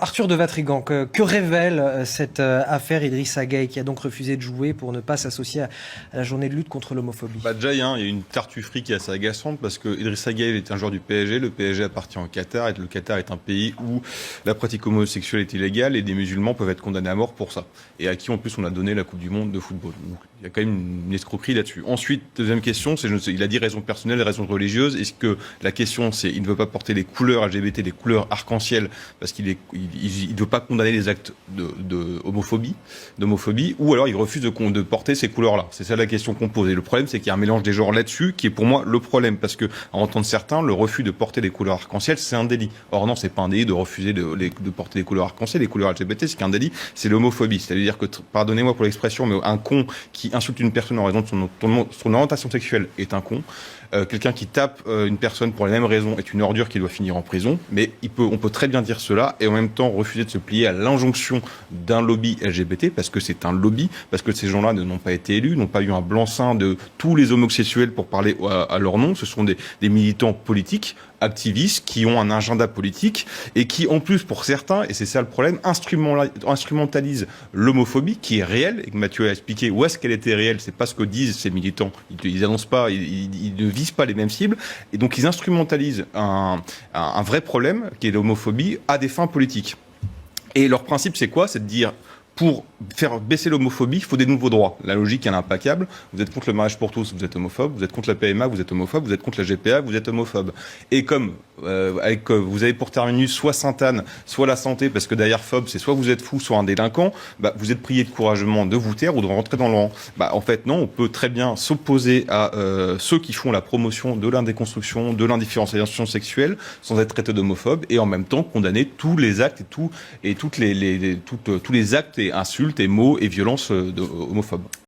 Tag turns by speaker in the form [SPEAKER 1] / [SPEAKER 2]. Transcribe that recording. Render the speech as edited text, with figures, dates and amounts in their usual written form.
[SPEAKER 1] Arthur de Vatrigan, que révèle cette affaire Idrissa Gueye, qui a donc refusé de jouer pour ne pas s'associer à la journée de lutte contre l'homophobie?
[SPEAKER 2] Déjà, il y a une tartufferie qui est assez agaçante parce que Idrissa Gueye est un joueur du PSG. Le PSG appartient au Qatar et le Qatar est un pays où la pratique homosexuelle est illégale et des musulmans peuvent être condamnés à mort pour ça. Et à qui, en plus, on a donné la Coupe du Monde de football. Donc, il y a quand même une escroquerie là-dessus. Ensuite, deuxième question, il a dit raisons personnelles et raisons religieuses. Est-ce que la question, c'est il ne veut pas porter les couleurs LGBT, les couleurs arc-en-ciel, parce qu'il ne veut pas condamner les actes d'homophobie, ou alors il refuse de porter ces couleurs-là. C'est ça la question qu'on pose. Et le problème, c'est qu'il y a un mélange des genres là-dessus qui est pour moi le problème, parce que, à entendre certains, le refus de porter des couleurs arc-en-ciel, c'est un délit. Or non, c'est pas un délit de refuser de porter des couleurs arc-en-ciel, les couleurs LGBT, c'est qu'un délit, c'est l'homophobie. C'est-à-dire que, pardonnez-moi pour l'expression, mais un con qui insulte une personne en raison de son orientation sexuelle est un con. Quelqu'un qui tape une personne pour les mêmes raisons est une ordure qui doit finir en prison. Mais on peut très bien dire cela et en même temps refuser de se plier à l'injonction d'un lobby LGBT, parce que c'est un lobby, parce que ces gens-là n'ont pas été élus, n'ont pas eu un blanc-seing de tous les homosexuels pour parler à leur nom. Ce sont des militants politiques, activistes, qui ont un agenda politique et qui, en plus, pour certains, et c'est ça le problème, instrumentalisent l'homophobie qui est réelle, et que Mathieu a expliqué où est-ce qu'elle était réelle. C'est pas ce que disent ces militants. Ils annoncent pas, ils ne visent pas les mêmes cibles, et donc ils instrumentalisent un vrai problème qui est l'homophobie à des fins politiques. Et leur principe, c'est quoi? C'est de dire, pour faire baisser l'homophobie, il faut des nouveaux droits. La logique, elle est implacable. Vous êtes contre le mariage pour tous, vous êtes homophobe. Vous êtes contre la PMA, vous êtes homophobe. Vous êtes contre la GPA, vous êtes homophobe. Et comme vous avez pour terminus soit Sainte-Anne, soit la santé, parce que derrière phobe, c'est soit vous êtes fou, soit un délinquant, vous êtes prié de courageusement de vous taire ou de rentrer dans le rang. En fait, non, on peut très bien s'opposer à ceux qui font la promotion de l'indéconstruction, de l'indifférenciation sexuelle, sans être traité d'homophobe, et en même temps condamner tous les actes tous les actes et insultes et mots et violences homophobes.